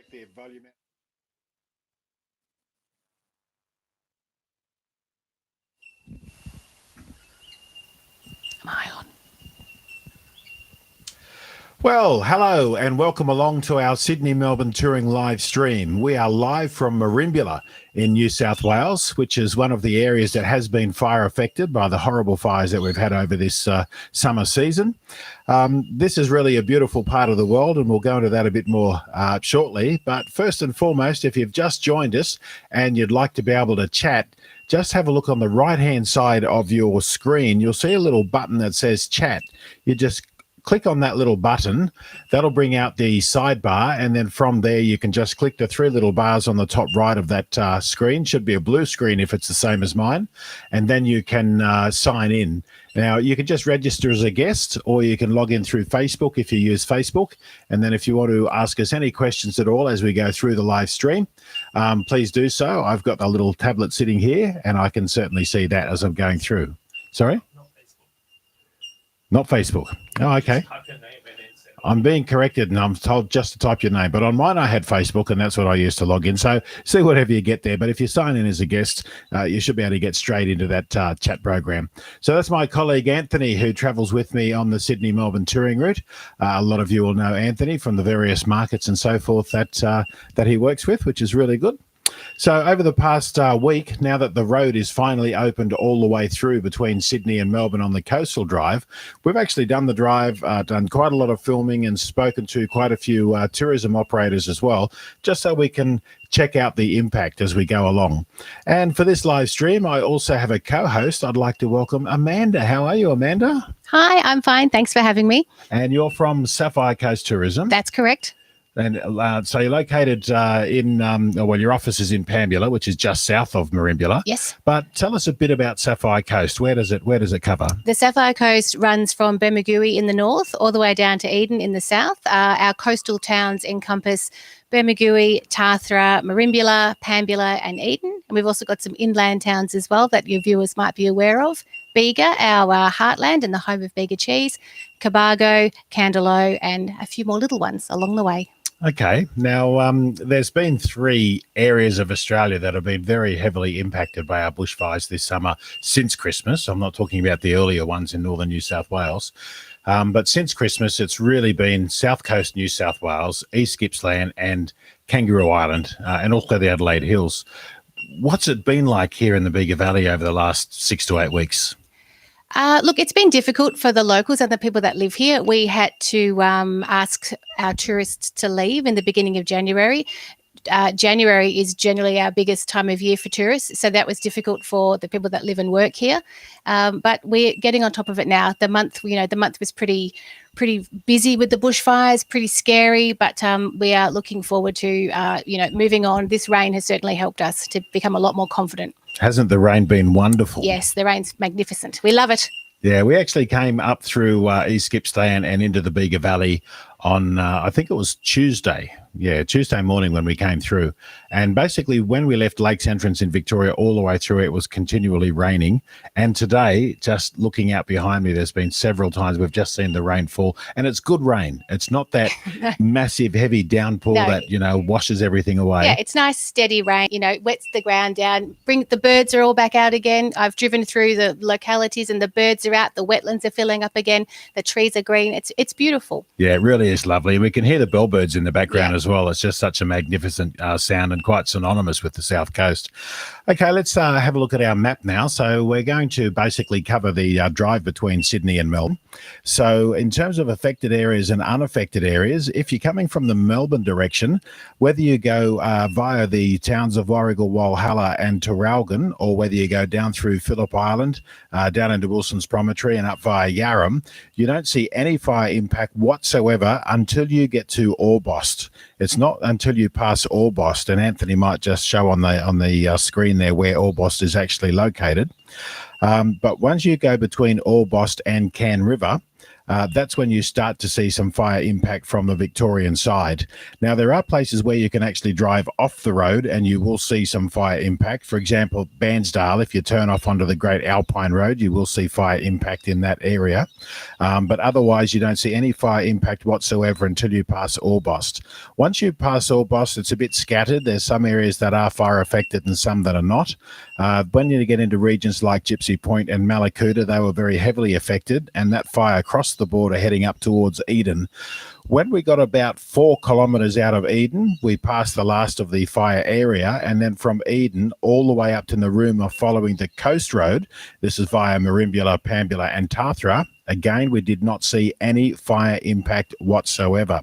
check their volume out. Am I on? Well, hello and welcome along to our Sydney-Melbourne touring live stream. We are live from Merimbula in New South Wales, which is one of the areas that has been fire affected by the horrible fires that we've had over this summer season. This is really a beautiful part of the world, and we'll go into that a bit more shortly. But first and foremost, if you've just joined us and you'd like to be able to chat, just have a look on the right-hand side of your screen. You'll see a little button that says chat. You just click on that little button. That'll bring out the sidebar, and then from there you can just click the three little bars on the top right of that screen. Should be a blue screen if it's the same as mine, and then you can sign in. Now, you can just register as a guest, or you can log in through Facebook if you use Facebook. And then if you want to ask us any questions at all as we go through the live stream, please do so. I've got a little tablet sitting here, and I can certainly see that as I'm going through. Sorry? Not Facebook. Oh, okay. I'm being corrected and I'm told just to type your name. But on mine, I had Facebook, and that's what I used to log in. So see whatever you get there. But if you sign in as a guest, you should be able to get straight into that chat program. So that's my colleague Anthony, who travels with me on the Sydney-Melbourne touring route. A lot of you will know Anthony from the various markets and so forth that he works with, which is really good. So over the past week, now that the road is finally opened all the way through between Sydney and Melbourne on the Coastal Drive, we've actually done the drive, done quite a lot of filming and spoken to quite a few tourism operators as well, just so we can check out the impact as we go along. And for this live stream, I also have a co-host. I'd like to welcome Amanda. How are you, Amanda? Hi, I'm fine. Thanks for having me. And you're from Sapphire Coast Tourism. That's correct. And so you're located your office is in Pambula, which is just south of Merimbula. Yes. But tell us a bit about Sapphire Coast. Where does it cover? The Sapphire Coast runs from Bermagui in the north all the way down to Eden in the south. Our coastal towns encompass Bermagui, Tathra, Merimbula, Pambula and Eden. And we've also got some inland towns as well that your viewers might be aware of. Bega, our heartland and the home of Bega cheese, Cobargo, Candelo and a few more little ones along the way. Okay. Now, there's been three areas of Australia that have been very heavily impacted by our bushfires this summer since Christmas. I'm not talking about the earlier ones in northern New South Wales. But since Christmas, it's really been South Coast New South Wales, East Gippsland and Kangaroo Island, and also the Adelaide Hills. What's it been like here in the Bega Valley over the last 6 to 8 weeks? Look, it's been difficult for the locals and the people that live here. We had to ask our tourists to leave in the beginning of January. January is generally our biggest time of year for tourists, so that was difficult for the people that live and work here. But we're getting on top of it now. The month was pretty busy with the bushfires, pretty scary, but we are looking forward to moving on. This rain has certainly helped us to become a lot more confident. Hasn't the rain been wonderful? Yes, the rain's magnificent. We love it. Yeah, we actually came up through East Gippsland and into the Bega Valley on, I think it was Tuesday. Yeah, Tuesday morning when we came through. And basically when we left Lakes Entrance in Victoria all the way through, it was continually raining. And today, just looking out behind me, there's been several times we've just seen the rain fall. And it's good rain. It's not that massive, heavy downpour that, washes everything away. Yeah, it's nice, steady rain, wets the ground down. The birds are all back out again. I've driven through the localities and the birds are out. The wetlands are filling up again. The trees are green. It's beautiful. Yeah, it really is lovely. We can hear the bellbirds in the background as well. It's just such a magnificent sound and quite synonymous with the South Coast. Okay, let's have a look at our map now. So we're going to basically cover the drive between Sydney and Melbourne. So in terms of affected areas and unaffected areas, if you're coming from the Melbourne direction, whether you go via the towns of Warragul, Walhalla and Traralgon, or whether you go down through Phillip Island, down into Wilson's Promontory and up via Yarram, you don't see any fire impact whatsoever until you get to Orbost. It's not until you pass Orbost, and Anthony might just show on the screen there where Orbost is actually located. But once you go between Orbost and Cann River, that's when you start to see some fire impact from the Victorian side. Now, there are places where you can actually drive off the road and you will see some fire impact. For example, Bairnsdale, if you turn off onto the Great Alpine Road, you will see fire impact in that area. But otherwise, you don't see any fire impact whatsoever until you pass Orbost. Once you pass Orbost, it's a bit scattered. There's some areas that are fire affected and some that are not. When you get into regions like Gypsy Point and Malakuta, they were very heavily affected, and that fire crossed the border heading up towards Eden. When we got about 4 kilometres out of Eden, we passed the last of the fire area, and then from Eden all the way up to Narooma following the coast road, this is via Merimbula, Pambula and Tathra. Again, we did not see any fire impact whatsoever.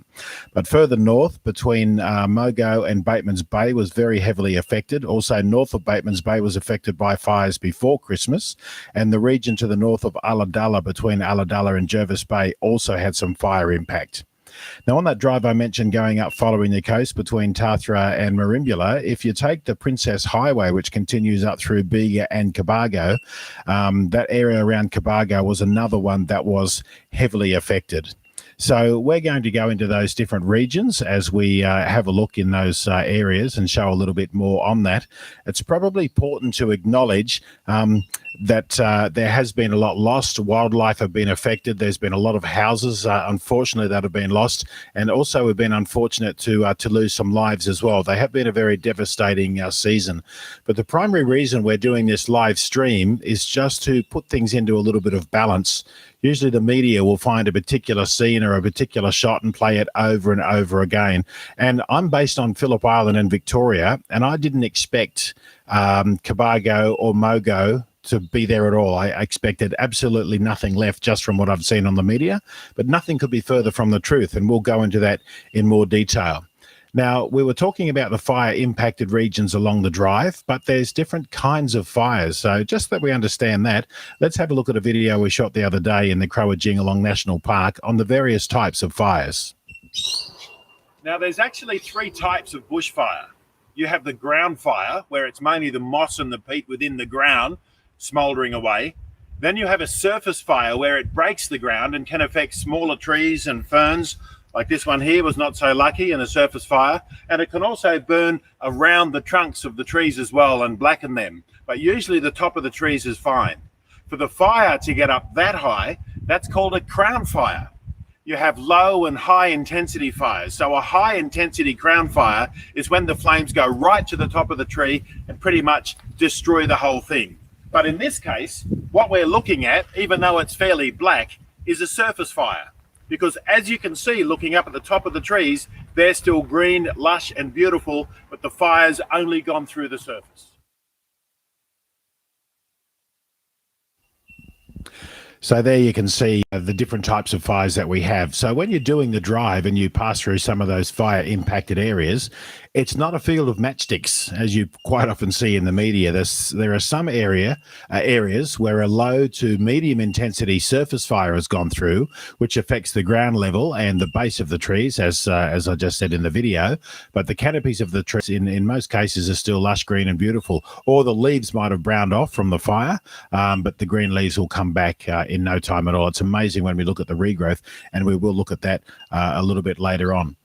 But further north, between Mogo and Bateman's Bay was very heavily affected. Also, north of Bateman's Bay was affected by fires before Christmas. And the region to the north of Ulladulla, between Ulladulla and Jervis Bay, also had some fire impact. Now, on that drive I mentioned going up following the coast between Tathra and Merimbula, if you take the Princess Highway, which continues up through Bega and Cobargo, that area around Cobargo was another one that was heavily affected. So we're going to go into those different regions as we have a look in those areas and show a little bit more on that. It's probably important to acknowledge that there has been a lot lost. Wildlife have been affected. There's been a lot of houses, unfortunately, that have been lost. And also we've been unfortunate to lose some lives as well. They have been a very devastating season. But the primary reason we're doing this live stream is just to put things into a little bit of balance. Usually the media will find a particular scene or a particular shot and play it over and over again. And I'm based on Phillip Island and Victoria, and I didn't expect Cobargo or Mogo to be there at all. I expected absolutely nothing left just from what I've seen on the media, but nothing could be further from the truth, and we'll go into that in more detail. Now, we were talking about the fire-impacted regions along the drive, but there's different kinds of fires. So just that we understand that, let's have a look at a video we shot the other day in the Croajingolong National Park on the various types of fires. Now, there's actually 3 types of bushfire. You have the ground fire, where it's mainly the moss and the peat within the ground smouldering away. Then you have a surface fire, where it breaks the ground and can affect smaller trees and ferns. Like this one here was not so lucky in a surface fire. And it can also burn around the trunks of the trees as well and blacken them. But usually the top of the trees is fine. For the fire to get up that high, that's called a crown fire. You have low and high intensity fires. So a high intensity crown fire is when the flames go right to the top of the tree and pretty much destroy the whole thing. But in this case, what we're looking at, even though it's fairly black, is a surface fire. Because as you can see, looking up at the top of the trees, they're still green, lush and beautiful, but the fire's only gone through the surface. So there you can see the different types of fires that we have. So when you're doing the drive and you pass through some of those fire impacted areas, it's not a field of matchsticks, as you quite often see in the media. There are some areas where a low to medium intensity surface fire has gone through, which affects the ground level and the base of the trees, as I just said in the video. But the canopies of the trees, in most cases, are still lush green and beautiful. Or the leaves might have browned off from the fire, but the green leaves will come back in no time at all. It's amazing when we look at the regrowth, and we will look at that a little bit later on.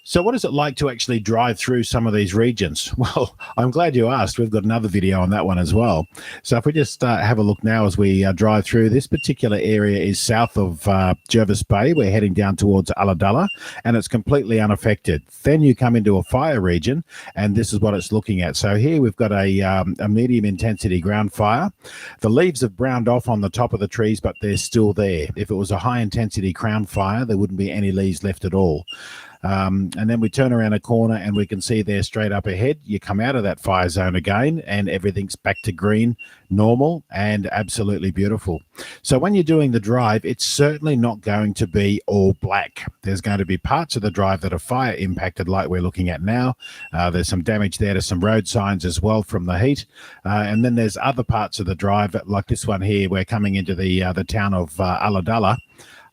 So what is it like to actually drive through some of these regions? Well, I'm glad you asked. We've got another video on that one as well. So if we just have a look now as we drive through, this particular area is south of Jervis Bay. We're heading down towards Ulladulla, and it's completely unaffected. Then you come into a fire region, and this is what it's looking at. So here we've got a medium intensity ground fire. The leaves have browned off on the top of the trees, but they're still there. If it was a high intensity crown fire, there wouldn't be any leaves left at all. And then we turn around a corner and we can see there straight up ahead, you come out of that fire zone again and everything's back to green, normal and absolutely beautiful. So when you're doing the drive, it's certainly not going to be all black. There's going to be parts of the drive that are fire impacted like we're looking at now. There's some damage there to some road signs as well from the heat. And then there's other parts of the drive like this one here. We're coming into the town of Ulladulla.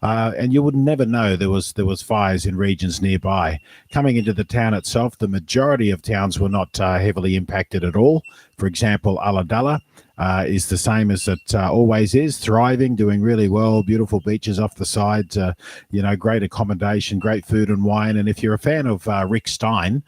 And you would never know there was fires in regions nearby. Coming into the town itself, the majority of towns were not heavily impacted at all. For example, Ulladulla, is the same as it always is, thriving, doing really well, beautiful beaches off the side, great accommodation, great food and wine. And if you're a fan of Rick Stein,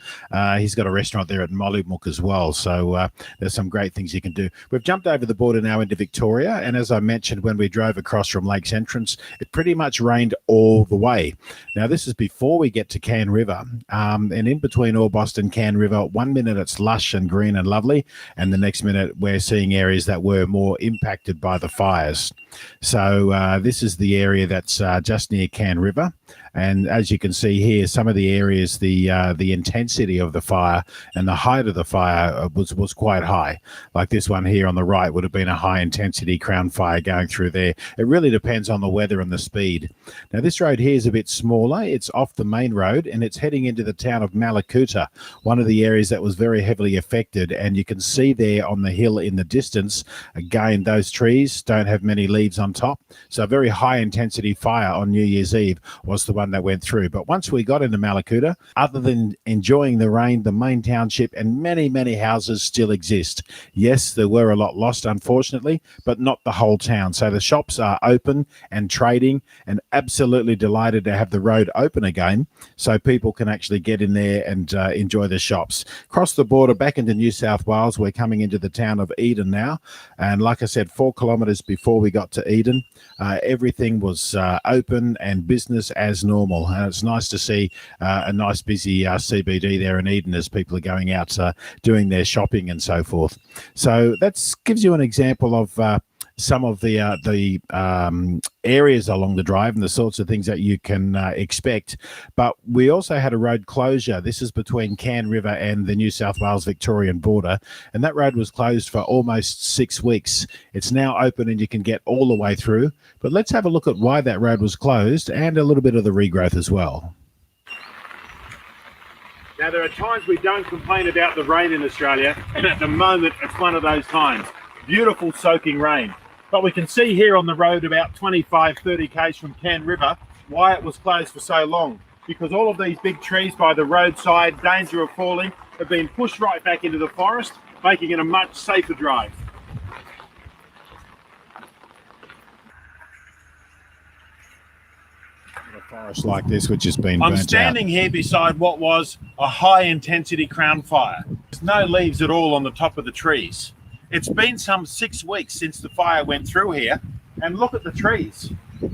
he's got a restaurant there at Mollymook as well. So there's some great things you can do. We've jumped over the border now into Victoria. And as I mentioned, when we drove across from Lakes Entrance, it pretty much rained all the way. Now, this is before we get to Cann River. And in between Orbost and Cann River, 1 minute it's lush and green and lovely. And the next minute we're seeing areas that were more impacted by the fires. So this is the area that's just near Cann River. And as you can see here, some of the areas, the intensity of the fire and the height of the fire was quite high. Like this one here on the right would have been a high intensity crown fire going through there. It really depends on the weather and the speed. Now this road here is a bit smaller. It's off the main road and it's heading into the town of Mallacoota, one of the areas that was very heavily affected. And you can see there on the hill in the distance, again, those trees don't have many leaves on top. So a very high intensity fire on New Year's Eve was the one that went through. But once we got into Mallacoota, other than enjoying the rain, the main township and many, many houses still exist. Yes, there were a lot lost, unfortunately, but not the whole town. So the shops are open and trading and absolutely delighted to have the road open again so people can actually get in there and enjoy the shops. Across the border back into New South Wales, we're coming into the town of Eden now. And like I said, 4 kilometres before we got to Eden, everything was open and business as normal. And it's nice to see a nice busy CBD there in Eden as people are going out doing their shopping and so forth. So that gives you an example of some of the areas along the drive and the sorts of things that you can expect. But we also had a road closure. This is between Cann River and the New South Wales Victorian border, and that road was closed for almost 6 weeks. It's now open and you can get all the way through. But let's have a look at why that road was closed and a little bit of the regrowth as well. Now, there are times we don't complain about the rain in Australia, and at the moment it's one of those times. Beautiful soaking rain. But we can see here on the road about 25, 30 k's from Cann River why it was closed for so long. Because all of these big trees by the roadside, danger of falling, have been pushed right back into the forest, making it a much safer drive. A forest like this, which has been burnt I'm standing here beside what was a high intensity crown fire. There's no leaves at all on the top of the trees. It's been some 6 weeks since the fire went through here, and look at the trees.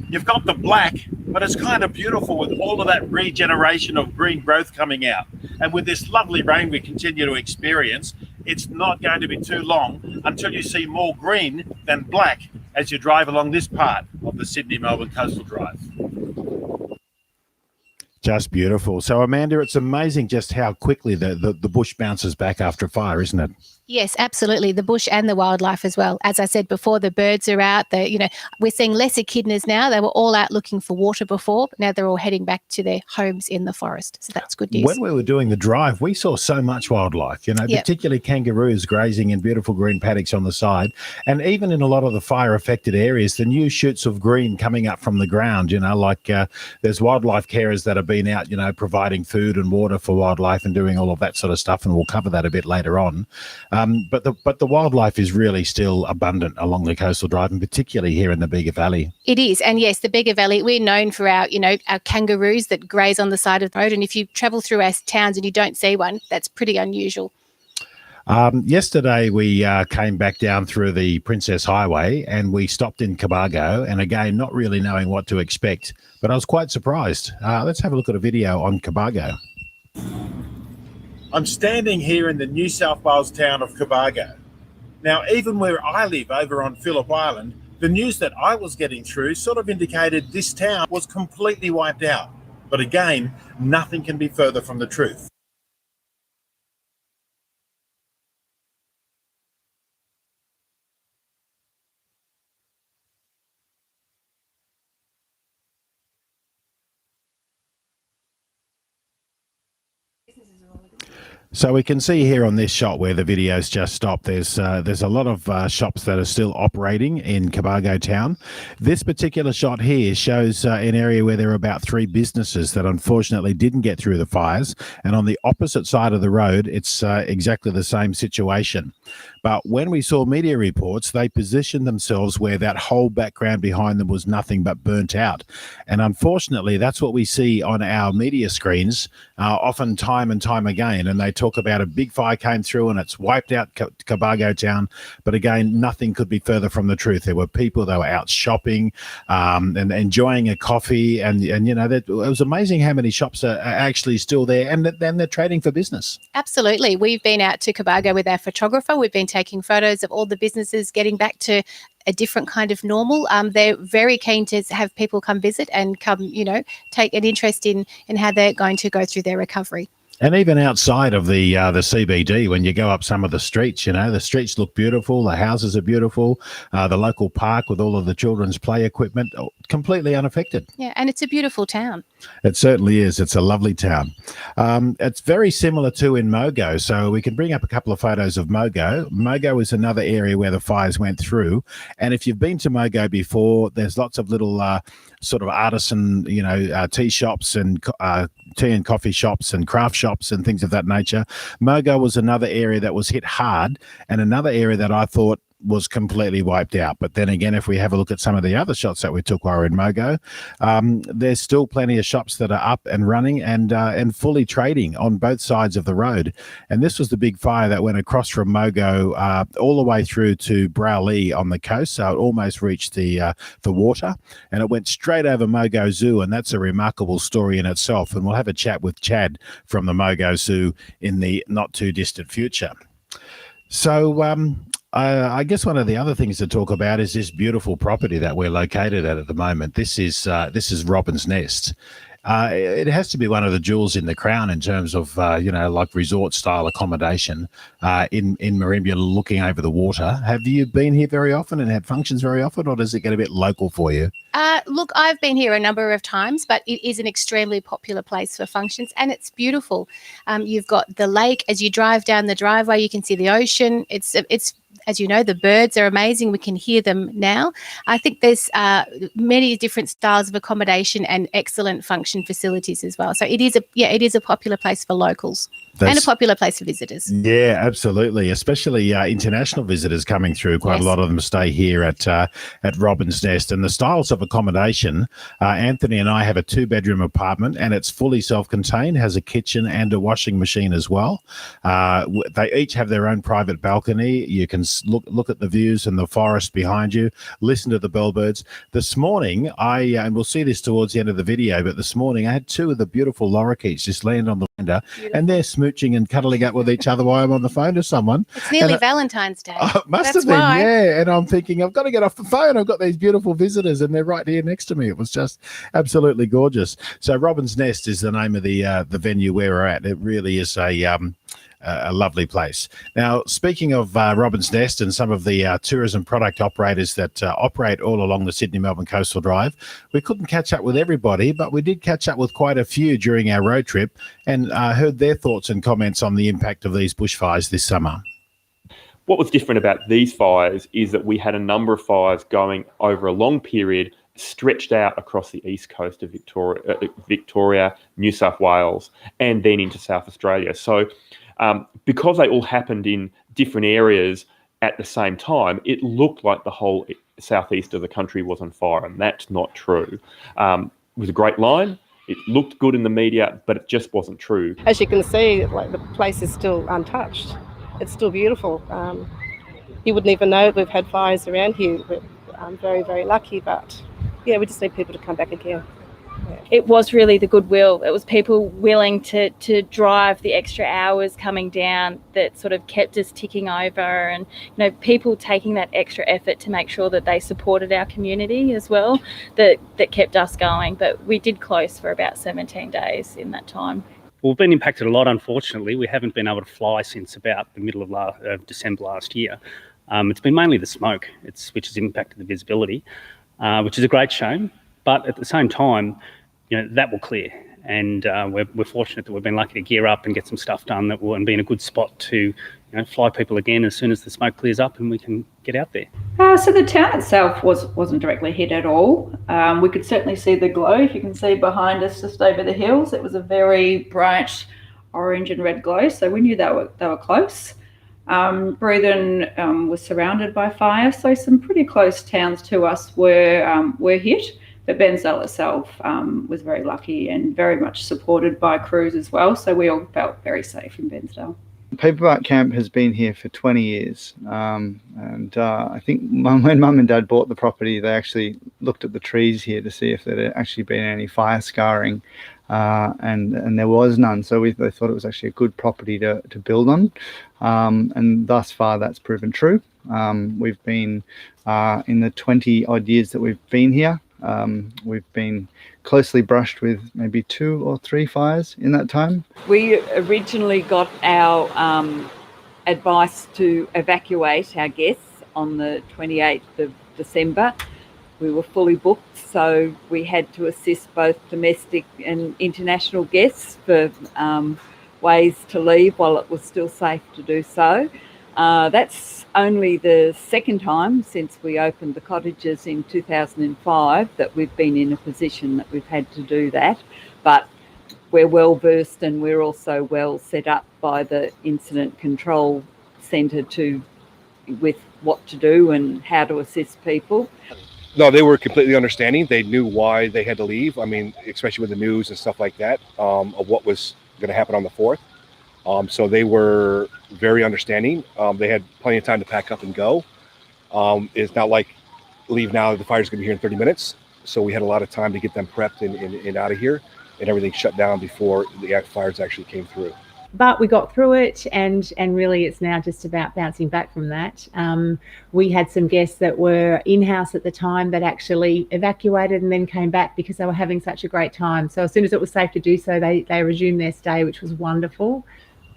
You've got the black, but it's kind of beautiful with all of that regeneration of green growth coming out. And with this lovely rain we continue to experience, it's not going to be too long until you see more green than black as you drive along this part of the Sydney-Melbourne Coastal Drive. Just beautiful. So, Amanda, it's amazing just how quickly the bush bounces back after fire, isn't it? Yes, absolutely. The bush and the wildlife as well. As I said before, the birds are out. We're seeing less echidnas now. They were all out looking for water before, but now they're all heading back to their homes in the forest. So that's good news. When we were doing the drive, we saw so much wildlife, Yep. particularly kangaroos grazing in beautiful green paddocks on the side. And even in a lot of the fire affected areas, the new shoots of green coming up from the ground, there's wildlife carers that have been out, providing food and water for wildlife and doing all of that sort of stuff. And we'll cover that a bit later on. But the wildlife is really still abundant along the coastal drive, and particularly here in the Bega Valley. It is. And yes, the Bega Valley, we're known for our kangaroos that graze on the side of the road. And if you travel through our towns and you don't see one, that's pretty unusual. Yesterday, we came back down through the Princess Highway and we stopped in Cobargo. And again, not really knowing what to expect, but I was quite surprised. Let's have a look at a video on Cobargo. I'm standing here in the New South Wales town of Cobargo. Now, even where I live over on Phillip Island, the news that I was getting through sort of indicated this town was completely wiped out. But again, nothing can be further from the truth. So we can see here on this shot where the video's just stopped, there's a lot of shops that are still operating in Cobargo town. This particular shot here shows an area where there are about 3 businesses that unfortunately didn't get through the fires. And on the opposite side of the road, it's exactly the same situation. But when we saw media reports, they positioned themselves where that whole background behind them was nothing but burnt out. And unfortunately, that's what we see on our media screens often time and time again. And they talk about a big fire came through and it's wiped out Cobargo town. But again, nothing could be further from the truth. There were people, they were out shopping and enjoying a coffee. And you know, it was amazing how many shops are actually still there, and then they're trading for business. Absolutely. We've been out to Cobargo with our photographer. We've been taking photos of all the businesses getting back to a different kind of normal. They're very keen to have people come visit and come, you know, take an interest in how they're going to go through their recovery. And even outside of the CBD, when you go up some of the streets, you know, the streets look beautiful, the houses are beautiful, the local park with all of the children's play equipment, completely unaffected. Yeah, and it's a beautiful town. It certainly is. It's a lovely town. It's very similar to in Mogo. So we can bring up a couple of photos of Mogo. Mogo is another area where the fires went through. And if you've been to Mogo before, there's lots of little sort of artisan, you know, tea shops and tea and coffee shops and craft shops and things of that nature. Mogo was another area that was hit hard, and another area that I thought was completely wiped out. But then again, if we have a look at some of the other shots that we took while we were in Mogo, there's still plenty of shops that are up and running and fully trading on both sides of the road. And this was the big fire that went across from Mogo all the way through to Browlee on the coast, so it almost reached the water, and it went straight over Mogo Zoo, and that's a remarkable story in itself. And we'll have a chat with Chad from the Mogo Zoo in the not too distant future. So I guess one of the other things to talk about is this beautiful property that we're located at the moment. This is Robin's Nest. It has to be one of the jewels in the crown in terms of, you know, like resort style accommodation in Merimbula looking over the water. Have you been here very often and had functions very often, or does it get a bit local for you? Look, I've been here a number of times, but it is an extremely popular place for functions, and it's beautiful. You've got the lake. As you drive down the driveway, you can see the ocean. It's as you know, the birds are amazing. We can hear them now. I think there's many different styles of accommodation and excellent function facilities as well. So it is a popular place for locals. And a popular place for visitors. Yeah, absolutely. Especially international visitors coming through. Quite a lot of them stay here at Robin's Nest. And the styles of accommodation, Anthony and I have a 2-bedroom apartment, and it's fully self-contained, has a kitchen and a washing machine as well. They each have their own private balcony. You can look at the views and the forest behind you, listen to the bellbirds. This morning, and we'll see this towards the end of the video, but this morning I had 2 of the beautiful lorikeets just land on the window, and they're smooching and cuddling up with each other while I'm on the phone to someone. It's nearly Valentine's Day. Oh, must have been, yeah. And I'm thinking, I've got to get off the phone. I've got these beautiful visitors and they're right here next to me. It was just absolutely gorgeous. So Robin's Nest is the name of the venue where we're at. It really is a lovely place. Now, speaking of Robin's Nest and some of the tourism product operators that operate all along the Sydney-Melbourne Coastal Drive, we couldn't catch up with everybody, but we did catch up with quite a few during our road trip and heard their thoughts and comments on the impact of these bushfires this summer. What was different about these fires is that we had a number of fires going over a long period, stretched out across the east coast of Victoria, New South Wales, and then into South Australia. So because they all happened in different areas at the same time, it looked like the whole southeast of the country was on fire, and that's not true. It was a great line. It looked good in the media, but it just wasn't true. As you can see, like, the place is still untouched. It's still beautiful. You wouldn't even know we've had fires around here. We're very, very lucky, but yeah, we just need people to come back again. It was really the goodwill. It was people willing to drive the extra hours coming down that sort of kept us ticking over, and people taking that extra effort to make sure that they supported our community as well, that kept us going. But we did close for about 17 days in that time. Well, we've been impacted a lot, unfortunately. We haven't been able to fly since about the middle of December last year. It's been mainly the smoke, which has impacted the visibility, which is a great shame. But at the same time, that will clear. And we're fortunate that we've been lucky to gear up and get some stuff done that will be in a good spot to fly people again as soon as the smoke clears up and we can get out there. So the town itself wasn't directly hit at all. We could certainly see the glow. If you can see behind us just over the hills, it was a very bright orange and red glow. So we knew they were close. Brethren was surrounded by fire, so some pretty close towns to us were hit. But Bendigo itself was very lucky and very much supported by crews as well, so we all felt very safe in Bendigo. Paperbark Camp has been here for 20 years, and I think when Mum and Dad bought the property, they actually looked at the trees here to see if there had actually been any fire scarring, and there was none. So they thought it was actually a good property to build on, and thus far that's proven true. We've been in the 20 odd years that we've been here. We've been closely brushed with maybe 2 or 3 fires in that time. We originally got our advice to evacuate our guests on the 28th of December. We were fully booked, so we had to assist both domestic and international guests for ways to leave while it was still safe to do so. That's only the second time since we opened the cottages in 2005 that we've been in a position that we've had to do that. But we're well versed, and we're also well set up by the Incident Control Centre with what to do and how to assist people. No, they were completely understanding. They knew why they had to leave. I mean, especially with the news and stuff like that, of what was going to happen on the 4th. So they were very understanding. They had plenty of time to pack up and go. It's not like leave now, the fire's going to be here in 30 minutes. So we had a lot of time to get them prepped and out of here, and everything shut down before the fires actually came through. But we got through it, and really it's now just about bouncing back from that. We had some guests that were in-house at the time that actually evacuated and then came back because they were having such a great time. So as soon as it was safe to do so, they resumed their stay, which was wonderful.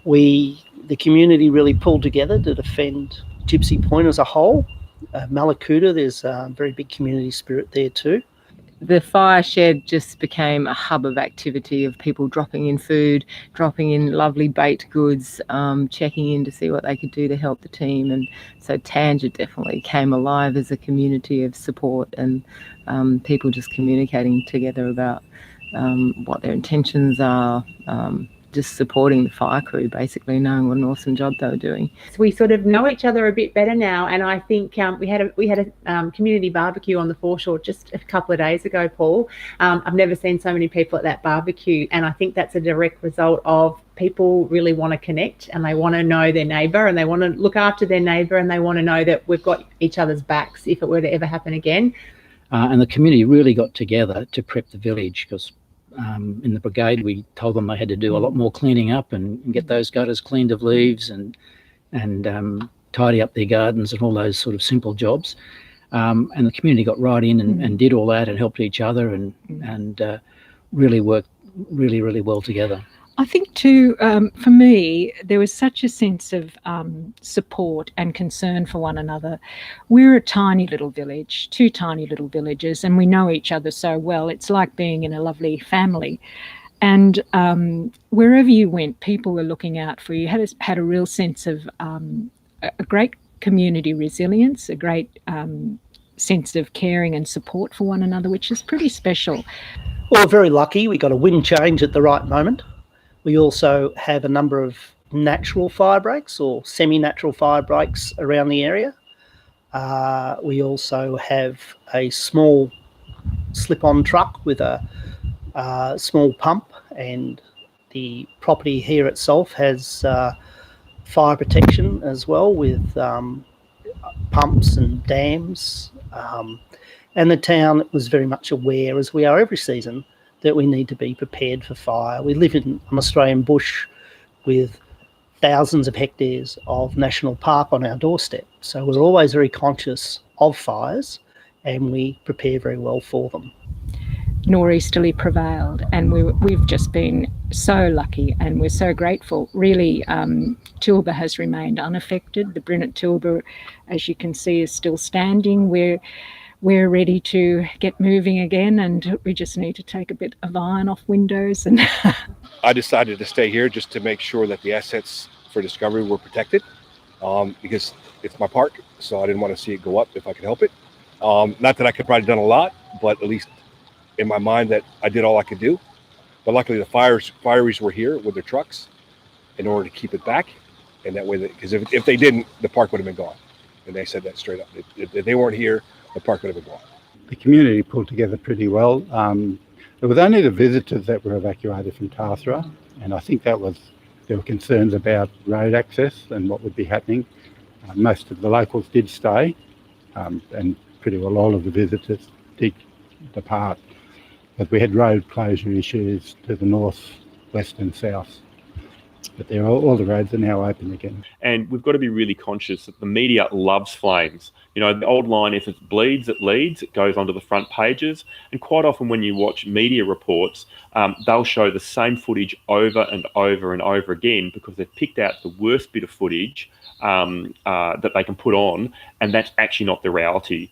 The community really pulled together to defend Gypsy Point as a whole. Mallacoota, there's a very big community spirit there too. The fire shed just became a hub of activity of people dropping in food, dropping in lovely baked goods, checking in to see what they could do to help the team. And so Tanja definitely came alive as a community of support, and people just communicating together about what their intentions are, just supporting the fire crew, basically knowing what an awesome job they were doing. So we sort of know each other a bit better now, and I think we had a community barbecue on the foreshore just a couple of days ago, Paul. I've never seen so many people at that barbecue, and I think that's a direct result of people really want to connect, and they want to know their neighbour, and they want to look after their neighbour, and they want to know that we've got each other's backs if it were to ever happen again. And the community really got together to prep the village, because in the brigade we told them they had to do a lot more cleaning up and get those gutters cleaned of leaves and tidy up their gardens and all those sort of simple jobs. And the community got right in and did all that and helped each other and really worked really well together. I think too, for me, there was such a sense of support and concern for one another. We're a tiny little village, 2 tiny little villages, and we know each other so well. It's like being in a lovely family. And wherever you went, people were looking out for you, had a real sense of a great community resilience, a great sense of caring and support for one another, which is pretty special. Well, very lucky. We got a wind change at the right moment. We also have a number of natural fire breaks or semi-natural fire breaks around the area. We also have a small slip-on truck with a small pump, and the property here itself has fire protection as well with pumps and dams. And the town was very much aware, as we are every season, that we need to be prepared for fire. We live in an Australian bush with thousands of hectares of national park on our doorstep. So we're always very conscious of fires, and we prepare very well for them. Nor'easterly prevailed, and we've just been so lucky, and we're so grateful. Really, Tilba has remained unaffected. The Bryn at Tilba, as you can see, is still standing. We're ready to get moving again, and we just need to take a bit of iron off windows. And I decided to stay here just to make sure that the assets for Discovery were protected, because it's my park, so I didn't want to see it go up if I could help it. Not that I could probably done a lot, but at least in my mind that I did all I could do. But luckily the fireys were here with their trucks in order to keep it back. and that way, because if they didn't, the park would have been gone. And they said that straight up. If they weren't here, the park would have been gone. The community pulled together pretty well. It was only the visitors that were evacuated from Tathra, and I think there were concerns about road access and what would be happening. Most of the locals did stay, and pretty well all of the visitors did depart. But we had road closure issues to the north, west and south. But all the roads are now open again. And we've got to be really conscious that the media loves flames. You know, the old line, if it bleeds, it leads. It goes onto the front pages. And quite often when you watch media reports, they'll show the same footage over and over and over again because they've picked out the worst bit of footage that they can put on, and that's actually not the reality.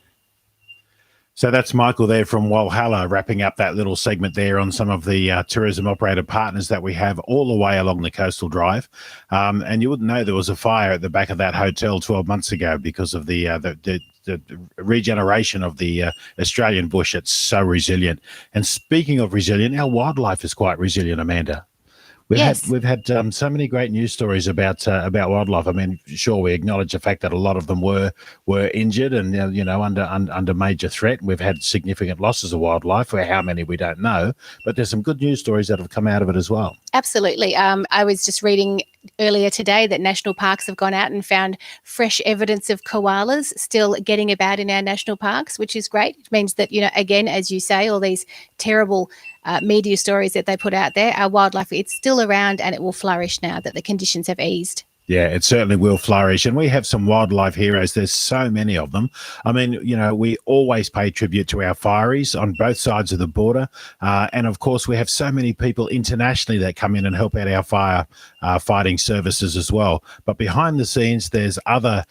So that's Michael there from Walhalla, wrapping up that little segment there on some of the tourism operator partners that we have all the way along the coastal drive. And you wouldn't know there was a fire at the back of that hotel 12 months ago because of the regeneration of the Australian bush. It's so resilient. And speaking of resilient, our wildlife is quite resilient, Amanda. We've had so many great news stories about wildlife. I mean, sure, we acknowledge the fact that a lot of them were injured and under major threat. We've had significant losses of wildlife. For how many we don't know, but there's some good news stories that have come out of it as well. Absolutely. I was just reading earlier today that national parks have gone out and found fresh evidence of koalas still getting about in our national parks, which is great. It means that, again, as you say, all these terrible media stories that they put out there, our wildlife, it's still around and it will flourish now that the conditions have eased. Yeah, it certainly will flourish. And we have some wildlife heroes. There's so many of them. I mean, we always pay tribute to our fireys on both sides of the border. And of course, we have so many people internationally that come in and help out our fire fighting services as well. But behind the scenes, there's other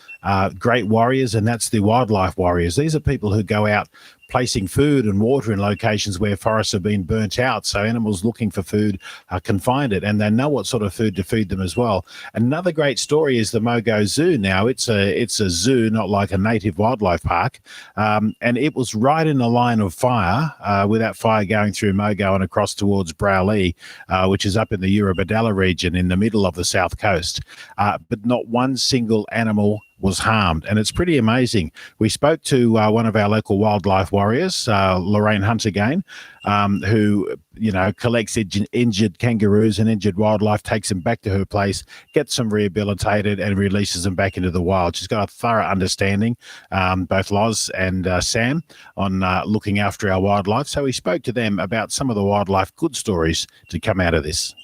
great warriors, and that's the wildlife warriors. These are people who go out placing food and water in locations where forests have been burnt out, so animals looking for food can find it, and they know what sort of food to feed them as well. Another great story is the Mogo Zoo. Now it's a zoo, not like a native wildlife park, and it was right in the line of fire, with that fire going through Mogo and across towards Browlee, which is up in the Eurobodalla region in the middle of the south coast, but not one single animal was harmed, and it's pretty amazing. We spoke to one of our local wildlife warriors, Lorraine Hunt again, who collects injured kangaroos and injured wildlife, takes them back to her place, gets them rehabilitated, and releases them back into the wild. She's got a thorough understanding, both Loz and Sam, on looking after our wildlife. So we spoke to them about some of the wildlife good stories to come out of this.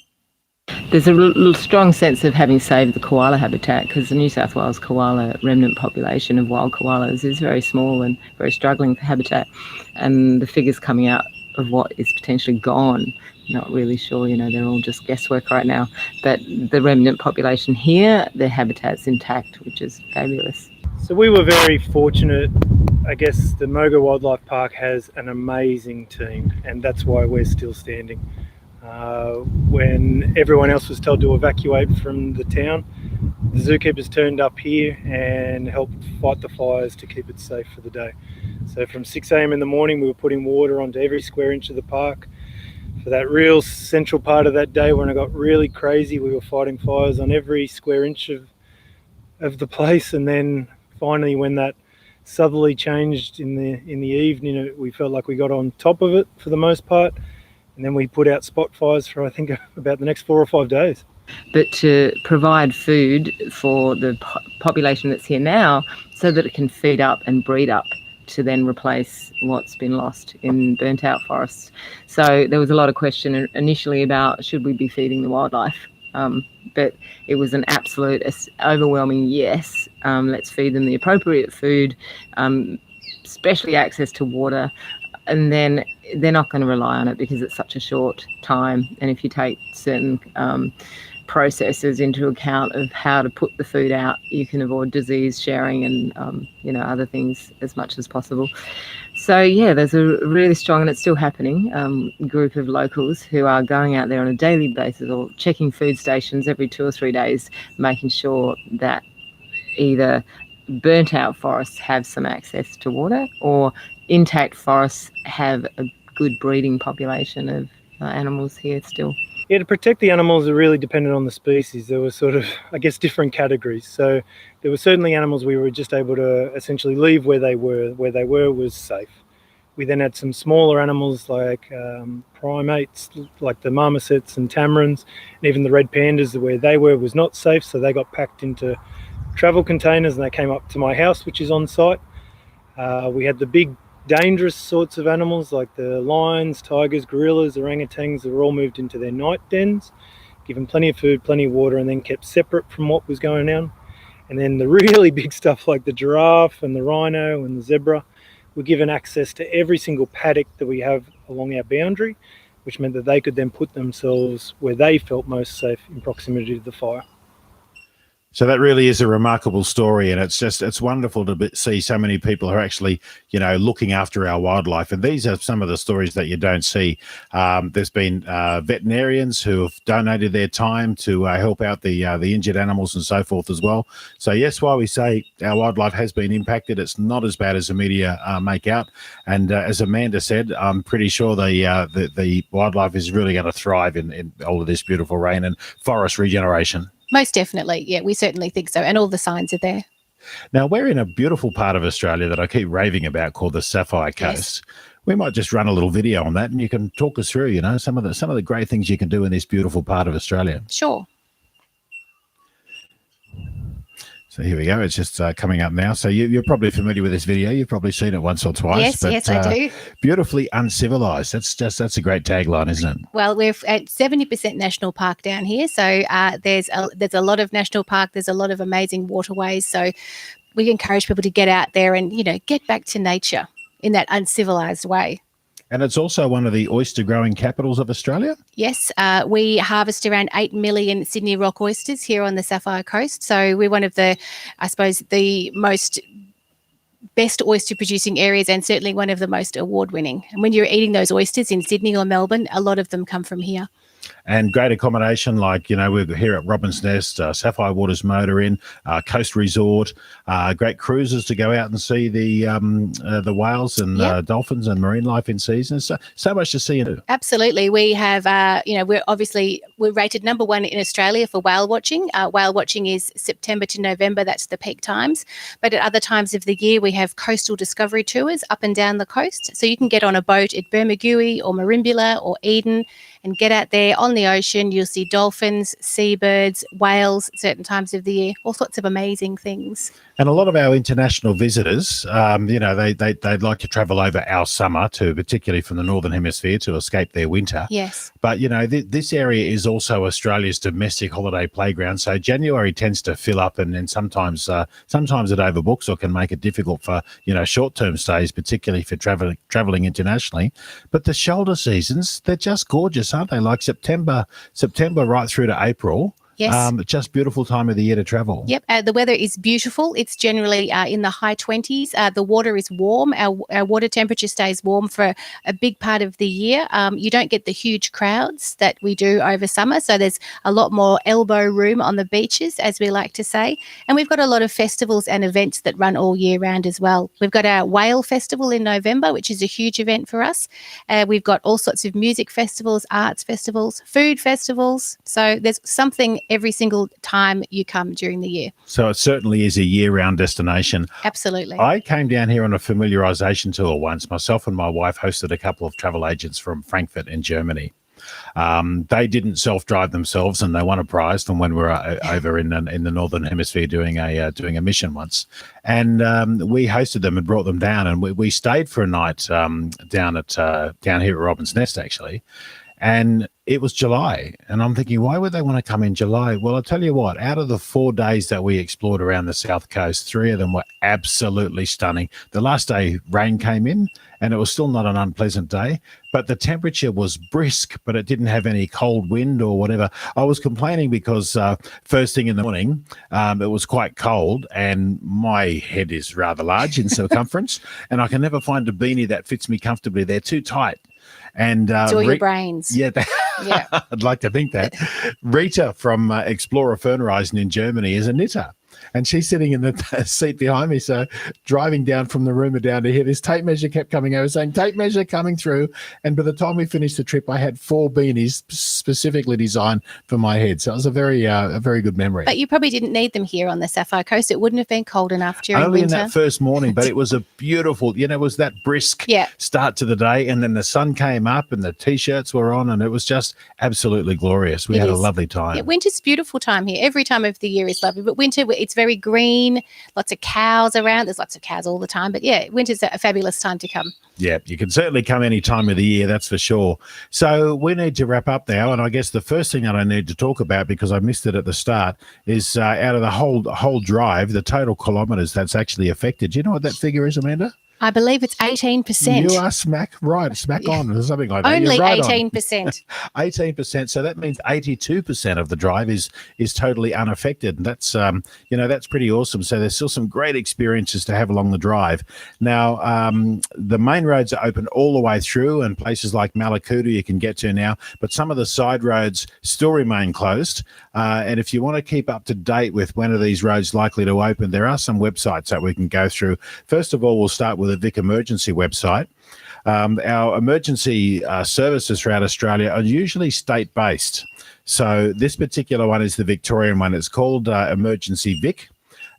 There's a strong sense of having saved the koala habitat, because the New South Wales koala remnant population of wild koalas is very small and very struggling for habitat. And the figures coming out of what is potentially gone, not really sure, they're all just guesswork right now. But the remnant population here, their habitat's intact, which is fabulous. So we were very fortunate. I guess the Mogo Wildlife Park has an amazing team, and that's why we're still standing. When everyone else was told to evacuate from the town, the zookeepers turned up here and helped fight the fires to keep it safe for the day. So from 6 a.m. in the morning, we were putting water onto every square inch of the park. For that real central part of that day when it got really crazy, we were fighting fires on every square inch of the place. And then finally, when that southerly changed in the evening, we felt like we got on top of it for the most part. And then we put out spot fires for, I think, about the next 4 or 5 days. But to provide food for the population that's here now so that it can feed up and breed up to then replace what's been lost in burnt out forests. So there was a lot of question initially about should we be feeding the wildlife? But it was an absolute overwhelming yes. Let's feed them the appropriate food, especially access to water. And then they're not going to rely on it because it's such a short time. And if you take certain processes into account of how to put the food out, you can avoid disease sharing and, other things as much as possible. So, yeah, there's a really strong, and it's still happening, group of locals who are going out there on a daily basis or checking food stations every 2 or 3 days, making sure that either burnt out forests have some access to water or intact forests have a good breeding population of animals here still. Yeah, to protect the animals, it really depended on the species. There were sort of, I guess, different categories. So there were certainly animals we were just able to essentially leave where they were. Where they were was safe. We then had some smaller animals like primates, like the marmosets and tamarins, and even the red pandas. Where they were was not safe, so they got packed into travel containers and they came up to my house, which is on site. We had the big dangerous sorts of animals like the lions, tigers, gorillas, orangutans that were all moved into their night dens, given plenty of food, plenty of water, and then kept separate from what was going on. And then the really big stuff like the giraffe and the rhino and the zebra were given access to every single paddock that we have along our boundary, which meant that they could then put themselves where they felt most safe in proximity to the fire. So that really is a remarkable story, and it's wonderful to see so many people who are actually, looking after our wildlife. And these are some of the stories that you don't see. There's been veterinarians who have donated their time to help out the injured animals and so forth as well. So yes, while we say our wildlife has been impacted, it's not as bad as the media make out. And as Amanda said, I'm pretty sure the wildlife is really going to thrive in all of this beautiful rain and forest regeneration. Most definitely. Yeah, we certainly think so. And all the signs are there. Now, we're in a beautiful part of Australia that I keep raving about called the Sapphire Coast. Yes. We might just run a little video on that and you can talk us through, some of the great things you can do in this beautiful part of Australia. Sure. So here we go. It's just coming up now. So you're probably familiar with this video. You've probably seen it once or twice. Yes, I do. Beautifully uncivilized. That's a great tagline, isn't it? Well, we're at 70% national park down here. So there's a lot of national park. There's a lot of amazing waterways. So we encourage people to get out there and, get back to nature in that uncivilized way. And it's also one of the oyster growing capitals of Australia. Yes, we harvest around 8 million Sydney rock oysters here on the Sapphire Coast. So we're one of the most best oyster producing areas and certainly one of the most award winning. And when you're eating those oysters in Sydney or Melbourne, a lot of them come from here. And great accommodation, like, we're here at Robin's Nest, Sapphire Waters Motor Inn, Coast Resort, great cruises to go out and see the whales and dolphins and marine life in season. So much to see and do. Absolutely. We have, we're rated number 1 in Australia for whale watching. Whale watching is September to November. That's the peak times. But at other times of the year, we have coastal discovery tours up and down the coast. So you can get on a boat at Bermagui or Merimbula or Eden and get out there on the ocean. You'll see dolphins, seabirds, whales, certain times of the year, all sorts of amazing things. And a lot of our international visitors, they'd like to travel over our summer particularly from the Northern Hemisphere, to escape their winter. Yes. But, this area is also Australia's domestic holiday playground. So January tends to fill up and sometimes it overbooks or can make it difficult for, short-term stays, particularly for traveling internationally. But the shoulder seasons, they're just gorgeous, aren't they? Like September right through to April. Yes. Just beautiful time of the year to travel. Yep. The weather is beautiful. It's generally in the high 20s. The water is warm. Our water temperature stays warm for a big part of the year. You don't get the huge crowds that we do over summer. So there's a lot more elbow room on the beaches, as we like to say. And we've got a lot of festivals and events that run all year round as well. We've got our Whale Festival in November, which is a huge event for us. We've got all sorts of music festivals, arts festivals, food festivals. So there's something every single time you come during the year. So it certainly is a year-round destination. Absolutely. I came down here on a familiarisation tour once. Myself and my wife hosted a couple of travel agents from Frankfurt in Germany. They didn't self-drive themselves, and they won a prize from when we were over in the Northern Hemisphere doing a mission once. And we hosted them and brought them down, and we stayed for a night down here at Robin's Nest, actually. And it was July, and I'm thinking, why would they want to come in July? Well, I'll tell you what, out of the 4 days that we explored around the South Coast, 3 of them were absolutely stunning. The last day, rain came in, and it was still not an unpleasant day, but the temperature was brisk, but it didn't have any cold wind or whatever. I was complaining because first thing in the morning, it was quite cold, and my head is rather large in circumference, and I can never find a beanie that fits me comfortably. They're too tight. And it's all your brains. Yeah, yeah. I'd like to think that. Rita from Explorer Fernreisen in Germany is a knitter. and she's sitting in the seat behind me. So driving down from the Rooma down to here, this tape measure kept coming over saying, tape measure coming through. And by the time we finished the trip, I had 4 beanies specifically designed for my head. So it was a very good memory. But you probably didn't need them here on the Sapphire Coast. It wouldn't have been cold enough during Only winter. in that first morning, but it was a beautiful, it was that brisk start to the day. And then the sun came up and the T-shirts were on and it was just absolutely glorious. We had a lovely time. Yeah, winter's a beautiful time here. Every time of the year is lovely. But winter, it's very green, lots of cows around. There's lots of cows all the time. But yeah, winter's a fabulous time to come. Yeah, you can certainly come any time of the year, that's for sure. So we need to wrap up now, and I guess the first thing that I need to talk about, because I missed it at the start, is out of the whole drive, the total kilometres that's actually affected. Do you know what that figure is, Amanda? I believe it's 18%. You are smack on, or something like that. Only You're right 18%. 18%. So that means 82% of the drive is totally unaffected. That's that's pretty awesome. So there's still some great experiences to have along the drive. Now the main roads are open all the way through, and places like Malakuta you can get to now. But some of the side roads still remain closed. And if you want to keep up to date with when are these roads likely to open, there are some websites that we can go through. First of all, we'll start with the Vic Emergency website. Our emergency services throughout Australia are usually state-based. So this particular one is the Victorian one. It's called Emergency Vic.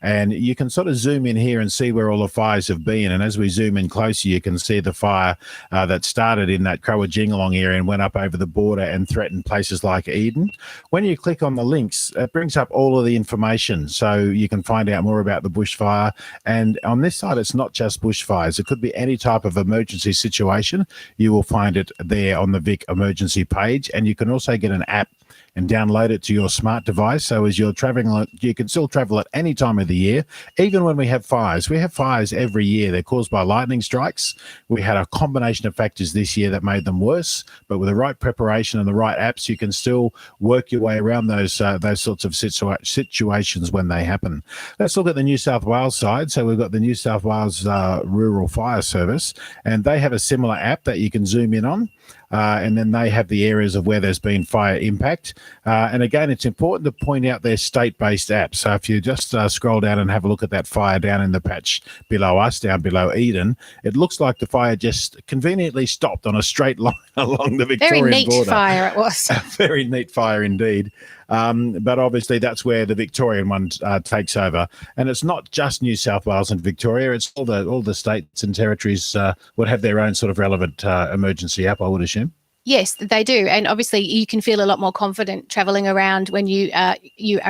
And you can sort of zoom in here and see where all the fires have been. And as we zoom in closer, you can see the fire that started in that Crower-Jingalong area and went up over the border and threatened places like Eden. When you click on the links, it brings up all of the information. So you can find out more about the bushfire. And on this side, it's not just bushfires. It could be any type of emergency situation. You will find it there on the Vic emergency page. And you can also get an app and download it to your smart device. So as you're traveling, you can still travel at any time of the year, even when we have fires. We have fires every year. They're caused by lightning strikes. We had a combination of factors this year that made them worse, but with the right preparation and the right apps, you can still work your way around those sorts of situations when they happen. Let's look at the New South Wales side. So we've got the New South Wales Rural Fire Service, and they have a similar app that you can zoom in on. And then they have the areas of where there's been fire impact. And again, it's important to point out their state-based apps. So if you just scroll down and have a look at that fire down in the patch below us, down below Eden, it looks like the fire just conveniently stopped on a straight line along the Victorian border. Very neat fire it was. A very neat fire indeed. But obviously that's where the Victorian one takes over. And it's not just New South Wales and Victoria. It's all the states and territories would have their own sort of relevant emergency app, I would assume. Yes, they do. And obviously you can feel a lot more confident traveling around when you are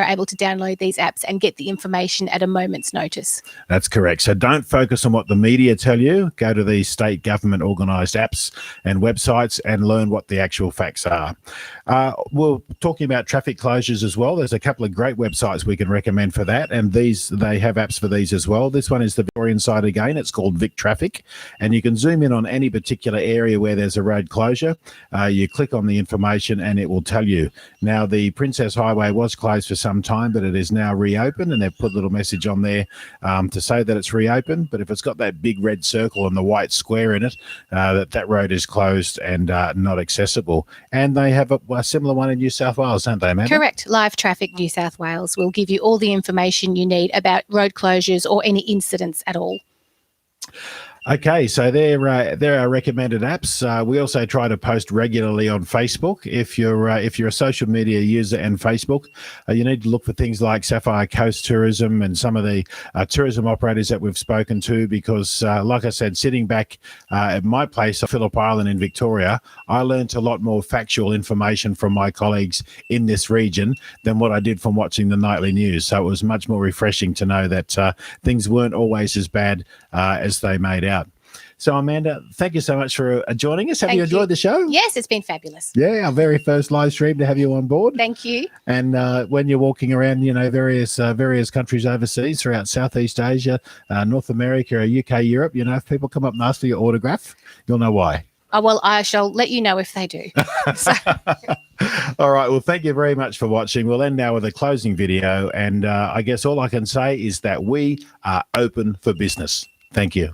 able to download these apps and get the information at a moment's notice. That's correct. So don't focus on what the media tell you. Go to these state government organised apps and websites and learn what the actual facts are. We're talking about traffic closures as well. There's a couple of great websites we can recommend for that. And they have apps for these as well. This one is the Victorian side again. It's called Vic Traffic. And you can zoom in on any particular area where there's a road closure. You click on the information and it will tell you. Now, the Princess Highway was closed for some time, but it is now reopened, and they've put a little message on there to say that it's reopened. But if it's got that big red circle and the white square in it, that road is closed and not accessible. And they have a similar one in New South Wales, don't they, Amanda? Correct. Live Traffic New South Wales will give you all the information you need about road closures or any incidents at all. Okay, so there are recommended apps. We also try to post regularly on Facebook. If you're a social media user and Facebook, you need to look for things like Sapphire Coast Tourism and some of the tourism operators that we've spoken to, because like I said, sitting back at my place, Phillip Island in Victoria, I learned a lot more factual information from my colleagues in this region than what I did from watching the nightly news. So it was much more refreshing to know that things weren't always as bad as they made out. So, Amanda, thank you so much for joining us. Have you enjoyed the show? Yes, it's been fabulous. Yeah, our very first live stream to have you on board. Thank you. And when you're walking around, various countries overseas throughout Southeast Asia, North America, UK, Europe, if people come up and ask for your autograph, you'll know why. Oh, well, I shall let you know if they do. All right. Well, thank you very much for watching. We'll end now with a closing video. And I guess all I can say is that we are open for business. Thank you.